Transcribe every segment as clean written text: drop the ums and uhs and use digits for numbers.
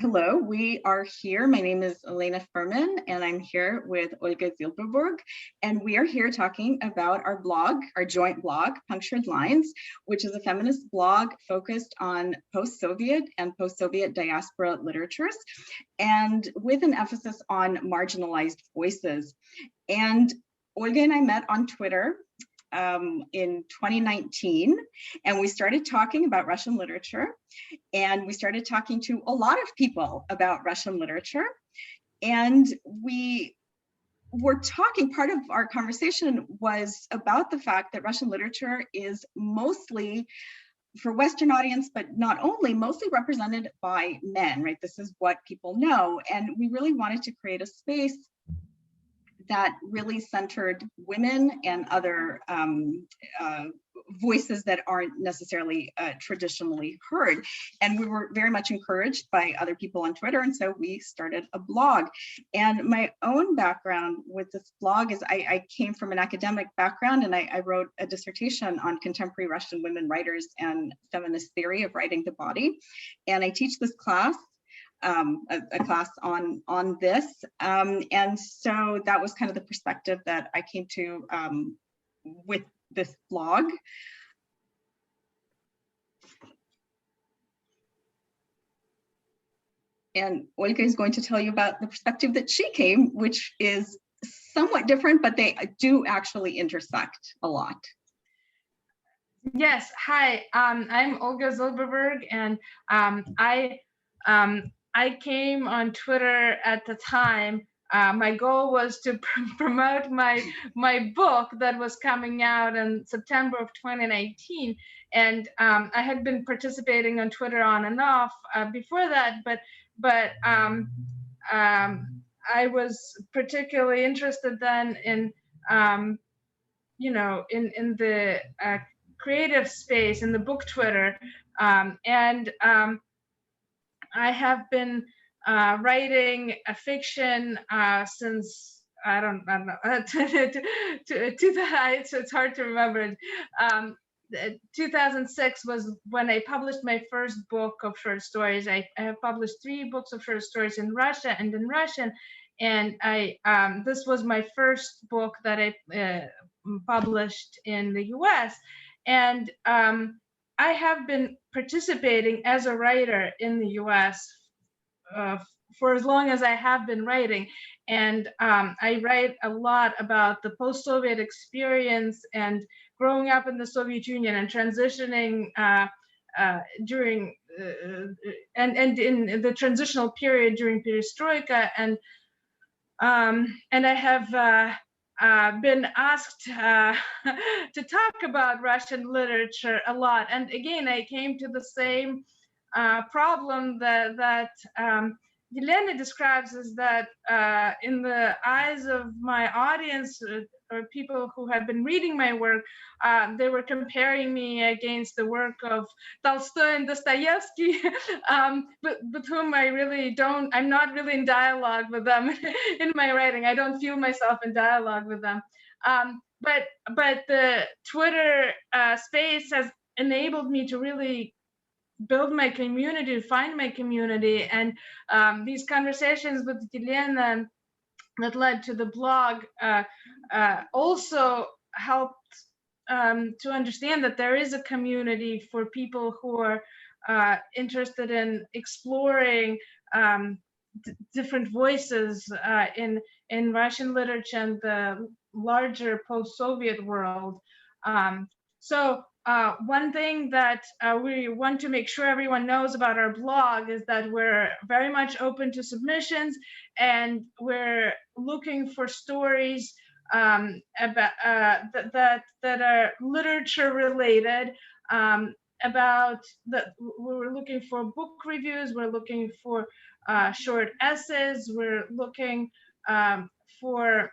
Hello, we are here. My name is Yelena Furman, and I'm here with Olga Zilberbourg, and we are here talking about our blog, our joint blog, Punctured Lines, which is a feminist blog focused on post-Soviet and post-Soviet diaspora literatures, and with an emphasis on marginalized voices. And Olga and I met on Twitter in 2019, and we started talking about Russian literature, and we started talking to a lot of people about Russian literature. And we were talking, part of our conversation was about the fact that Russian literature is mostly, for Western audience, but not only, mostly represented by men, right? This is what people know. And we really wanted to create a space that really centered women and other voices that aren't necessarily traditionally heard. And we were very much encouraged by other people on Twitter, and so we started a blog. And my own background with this blog is I came from an academic background, and I wrote a dissertation on contemporary Russian women writers and feminist theory of writing the body. And I teach this class, a class on this, and so that was kind of the perspective that I came to with this blog. And Olga is going to tell you about the perspective that she came, which is somewhat different, but they do actually intersect a lot. Yes, hi, I'm Olga Zilberbourg, and I came on Twitter at the time. My goal was to promote my book that was coming out in September of 2019, and I had been participating on Twitter on and off before that, but I was particularly interested then in in the creative space, in the book Twitter, and I have been writing a fiction since I don't know. It's hard to remember. 2006 was when I published my first book of short stories. I have published 3 books of short stories in Russia and in Russian, and this was my first book that I published in the U.S. And I have been participating as a writer in the U.S. For as long as I have been writing, and I write a lot about the post-Soviet experience and growing up in the Soviet Union and transitioning during and in the transitional period during Perestroika, and I have been asked to talk about Russian literature a lot. And again, I came to the same problem that Yelena describes, is that in the eyes of my audience, or people who have been reading my work, they were comparing me against the work of Tolstoy and Dostoevsky, but with whom I'm not really in dialogue with them in my writing. I don't feel myself in dialogue with them. But the Twitter space has enabled me to really build my community, find my community, and these conversations with Yelena that led to the blog also helped to understand that there is a community for people who are interested in exploring different voices in Russian literature and the larger post-Soviet world. So one thing that we want to make sure everyone knows about our blog is that we're very much open to submissions, and we're looking for stories about that are literature related. We're looking for book reviews. We're looking for short essays. We're looking for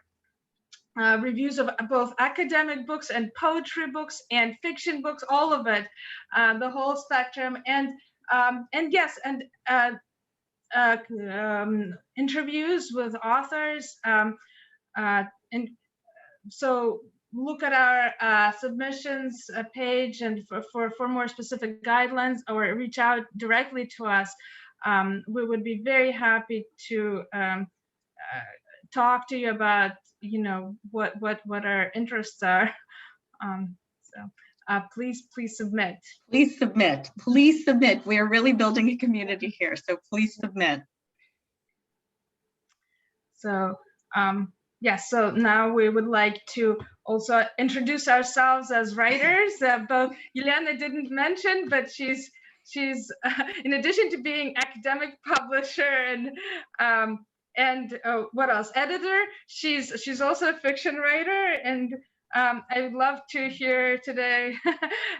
reviews of both academic books and poetry books and fiction books, all of it, the whole spectrum, and yes, and interviews with authors, and so look at our submissions page and for more specific guidelines, or reach out directly to us. we would be very happy to talk to you about, what our interests are. So please submit. Please submit. Please submit. We are really building a community here, so please submit. So so now we would like to also introduce ourselves as writers. Both Yelena didn't mention, but she's in addition to being academic publisher and what else, editor, she's also a fiction writer. And I would love to hear today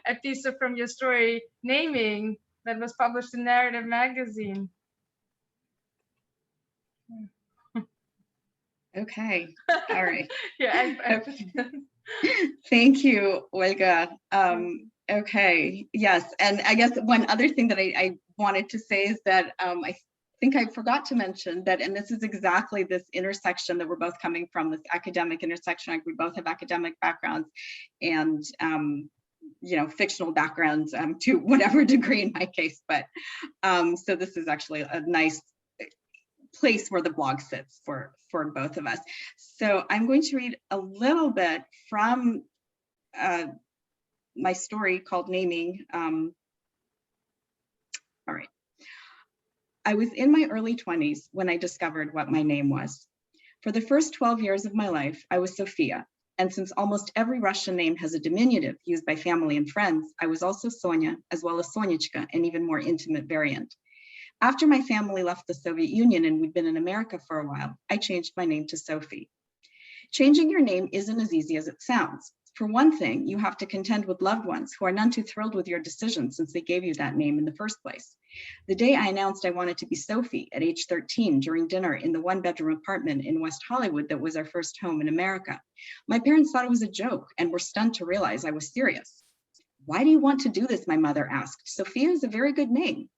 a piece from your story, Naming, that was published in Narrative magazine. Okay, all right. Yeah. Thank you, Olga. Okay, yes, and I guess one other thing that I wanted to say is that I think I forgot to mention that, and this is exactly this intersection that we're both coming from, this academic intersection. Like, we both have academic backgrounds and fictional backgrounds to whatever degree in my case, but so this is actually a nice place where the blog sits for both of us. So I'm going to read a little bit from my story called Naming. All right. I was in my early 20s when I discovered what my name was. For the first 12 years of my life, I was Sofia. And since almost every Russian name has a diminutive used by family and friends, I was also Sonia, as well as Sonichka, an even more intimate variant. After my family left the Soviet Union and we'd been in America for a while, I changed my name to Sophie. Changing your name isn't as easy as it sounds. For one thing, you have to contend with loved ones who are none too thrilled with your decision since they gave you that name in the first place. The day I announced I wanted to be Sophie at age 13 during dinner in the one-bedroom apartment in West Hollywood that was our first home in America, my parents thought it was a joke and were stunned to realize I was serious. Why do you want to do this? My mother asked. Sophia is a very good name.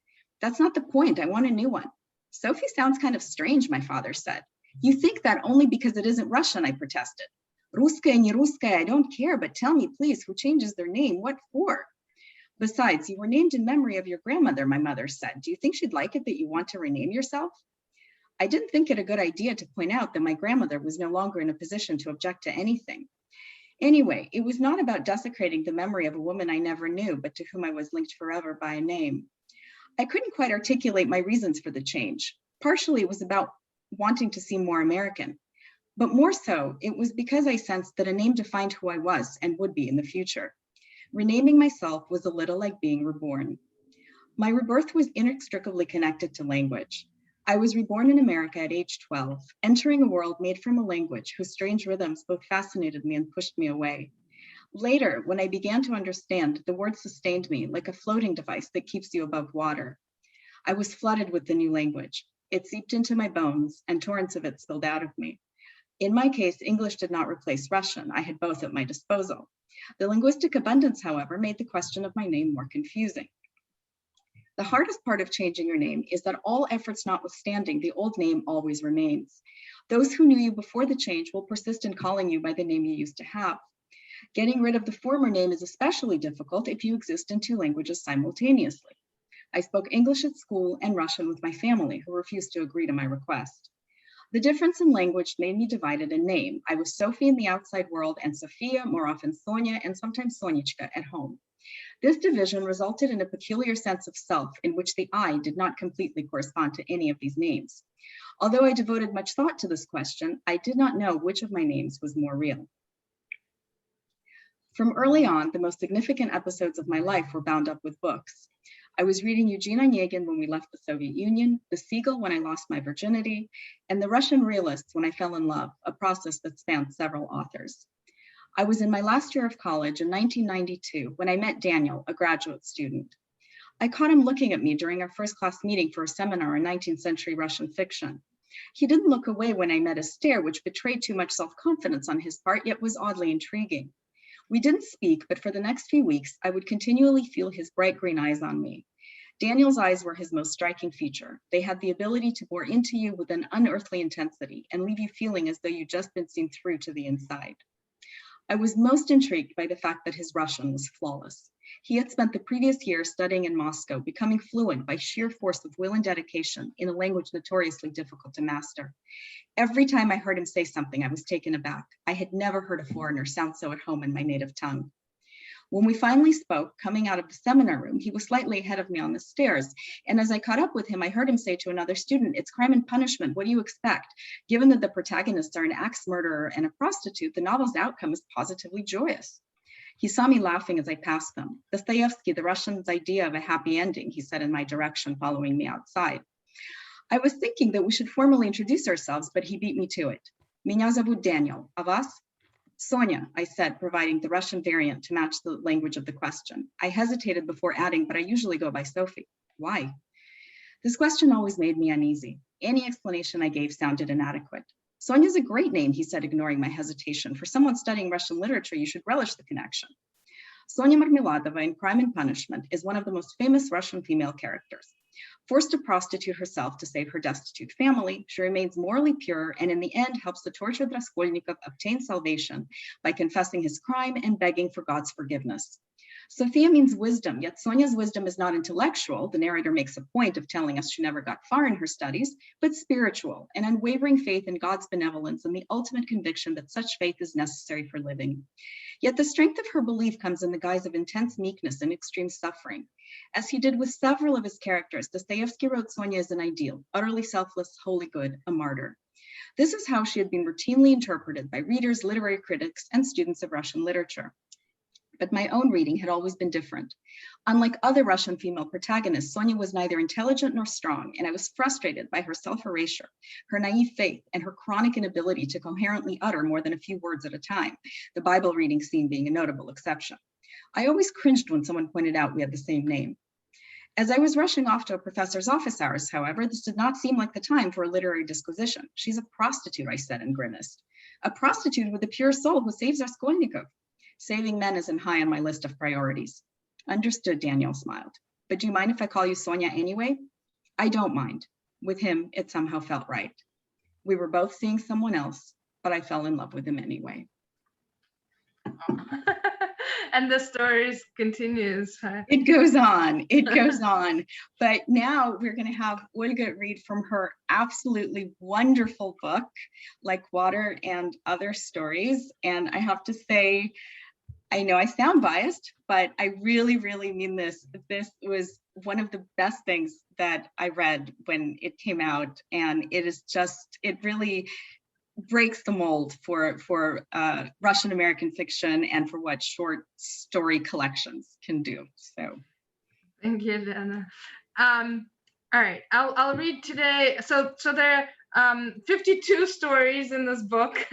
That's not the point. I want a new one. Sophie sounds kind of strange, my father said. You think that only because it isn't Russian, I protested. Ruskaya, не ruskaya, I don't care, but tell me, please, who changes their name? What for? Besides, you were named in memory of your grandmother, my mother said. Do you think she'd like it that you want to rename yourself? I didn't think it a good idea to point out that my grandmother was no longer in a position to object to anything. Anyway, it was not about desecrating the memory of a woman I never knew, but to whom I was linked forever by a name. I couldn't quite articulate my reasons for the change. Partially, it was about wanting to seem more American. But more so, it was because I sensed that a name defined who I was and would be in the future. Renaming myself was a little like being reborn. My rebirth was inextricably connected to language. I was reborn in America at age 12, entering a world made from a language whose strange rhythms both fascinated me and pushed me away. Later, when I began to understand, the word sustained me like a floating device that keeps you above water. I was flooded with the new language. It seeped into my bones, and torrents of it spilled out of me. In my case, English did not replace Russian. I had both at my disposal. The linguistic abundance, however, made the question of my name more confusing. The hardest part of changing your name is that all efforts notwithstanding, the old name always remains. Those who knew you before the change will persist in calling you by the name you used to have. Getting rid of the former name is especially difficult if you exist in two languages simultaneously. I spoke English at school and Russian with my family, who refused to agree to my request. The difference in language made me divided in name. I was Sophie in the outside world and Sofia, more often Sonia, and sometimes Sonichka at home. This division resulted in a peculiar sense of self in which the I did not completely correspond to any of these names. Although I devoted much thought to this question, I did not know which of my names was more real. From early on, the most significant episodes of my life were bound up with books. I was reading Eugene Onegin when we left the Soviet Union, The Seagull when I lost my virginity, and The Russian Realists when I fell in love, a process that spanned several authors. I was in my last year of college in 1992 when I met Daniel, a graduate student. I caught him looking at me during our first class meeting for a seminar in 19th century Russian fiction. He didn't look away when I met his stare, which betrayed too much self-confidence on his part, yet was oddly intriguing. We didn't speak, but for the next few weeks, I would continually feel his bright green eyes on me. Daniel's eyes were his most striking feature. They had the ability to bore into you with an unearthly intensity and leave you feeling as though you'd just been seen through to the inside. I was most intrigued by the fact that his Russian was flawless. He had spent the previous year studying in Moscow, becoming fluent by sheer force of will and dedication in a language notoriously difficult to master. Every time I heard him say something, I was taken aback. I had never heard a foreigner sound so at home in my native tongue. When we finally spoke, coming out of the seminar room, he was slightly ahead of me on the stairs. And as I caught up with him, I heard him say to another student, "It's Crime and Punishment. What do you expect?" Given that the protagonists are an axe murderer and a prostitute, the novel's outcome is positively joyous. He saw me laughing as I passed them. Dostoevsky, the Russian's idea of a happy ending, he said in my direction, following me outside. I was thinking that we should formally introduce ourselves, but he beat me to it. Меня зовут Daniel. A вас? Sonia, I said, providing the Russian variant to match the language of the question. I hesitated before adding, but I usually go by Sophie. Why? This question always made me uneasy. Any explanation I gave sounded inadequate. Sonia's a great name, he said, ignoring my hesitation. For someone studying Russian literature, you should relish the connection. Sonia Marmeladova in Crime and Punishment is one of the most famous Russian female characters. Forced to prostitute herself to save her destitute family, she remains morally pure and in the end helps the tortured Raskolnikov obtain salvation by confessing his crime and begging for God's forgiveness. Sophia means wisdom, yet Sonia's wisdom is not intellectual. The narrator makes a point of telling us she never got far in her studies, but spiritual, an unwavering faith in God's benevolence and the ultimate conviction that such faith is necessary for living. Yet the strength of her belief comes in the guise of intense meekness and extreme suffering. As he did with several of his characters, Dostoevsky wrote Sonia as an ideal, utterly selfless, wholly good, a martyr. This is how she had been routinely interpreted by readers, literary critics, and students of Russian literature. But my own reading had always been different. Unlike other Russian female protagonists, Sonia was neither intelligent nor strong, and I was frustrated by her self-erasure, her naive faith, and her chronic inability to coherently utter more than a few words at a time, the Bible reading scene being a notable exception. I always cringed when someone pointed out we had the same name. As I was rushing off to a professor's office hours, however, this did not seem like the time for a literary disquisition. She's a prostitute, I said and grimaced. A prostitute with a pure soul who saves Raskolnikov. Saving men isn't high on my list of priorities. Understood, Daniel smiled. But do you mind if I call you Sonia anyway? I don't mind. With him, it somehow felt right. We were both seeing someone else, but I fell in love with him anyway. And the story continues. It goes on, it goes on. But now we're going to have Olga read from her absolutely wonderful book, Like Water and Other Stories. And I have to say, I know I sound biased, but I really, really mean this. This was one of the best things that I read when it came out. And it is just, it really breaks the mold for Russian American fiction and for what short story collections can do. So, thank you, Yelena. All right, I'll read today. So there are 52 stories in this book.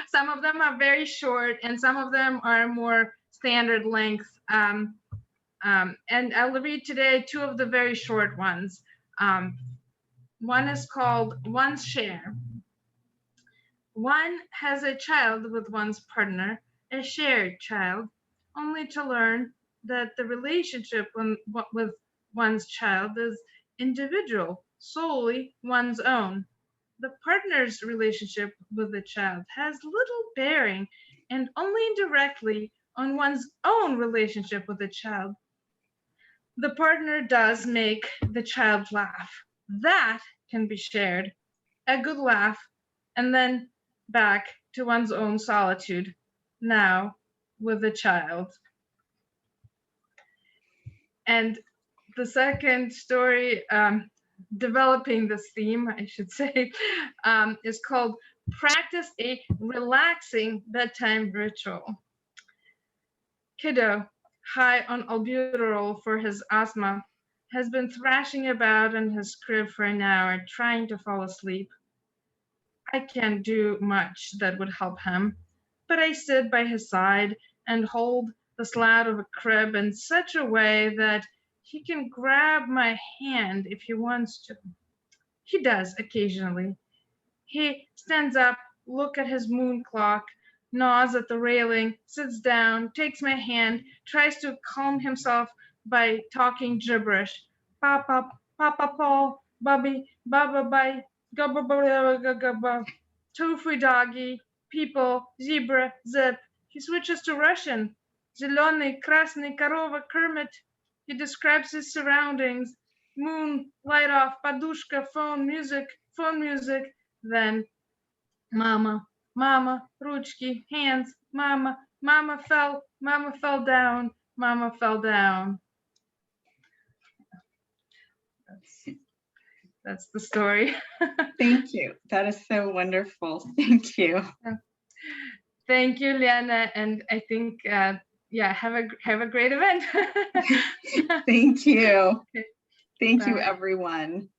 Some of them are very short, and some of them are more standard length. And I'll read today two of the very short ones. One is called One's Share. One has a child with one's partner, a shared child, only to learn that the relationship with one's child is individual, solely one's own. The partner's relationship with the child has little bearing and only indirectly on one's own relationship with the child. The partner does make the child laugh. That can be shared. A good laugh, and then back to one's own solitude, now with the child. And the second story, developing this theme, I should say, is called Practice a Relaxing Bedtime Ritual. Kiddo, high on albuterol for his asthma, has been thrashing about in his crib for an hour, trying to fall asleep. I can't do much that would help him, but I sit by his side and hold the slat of a crib in such a way that he can grab my hand if he wants to. He does occasionally. He stands up, looks at his moon clock, gnaws at the railing, sits down, takes my hand, tries to calm himself by talking gibberish. Papa, Papa Paul, Bubby, Baba Bye, Gubba, Tofu Doggy, People, Zebra, Zip. He switches to Russian. Зеленый, красный, корова, Kermit. He describes his surroundings. Moon, light off, подушка, phone, music, then mama, mama, ручки, hands, mama, mama fell down, mama fell down. That's the story. Thank you. That is so wonderful. Thank you. Thank you, Liana, and I think yeah, have a great event. Thank you. Okay. Thank you, Bye. everyone.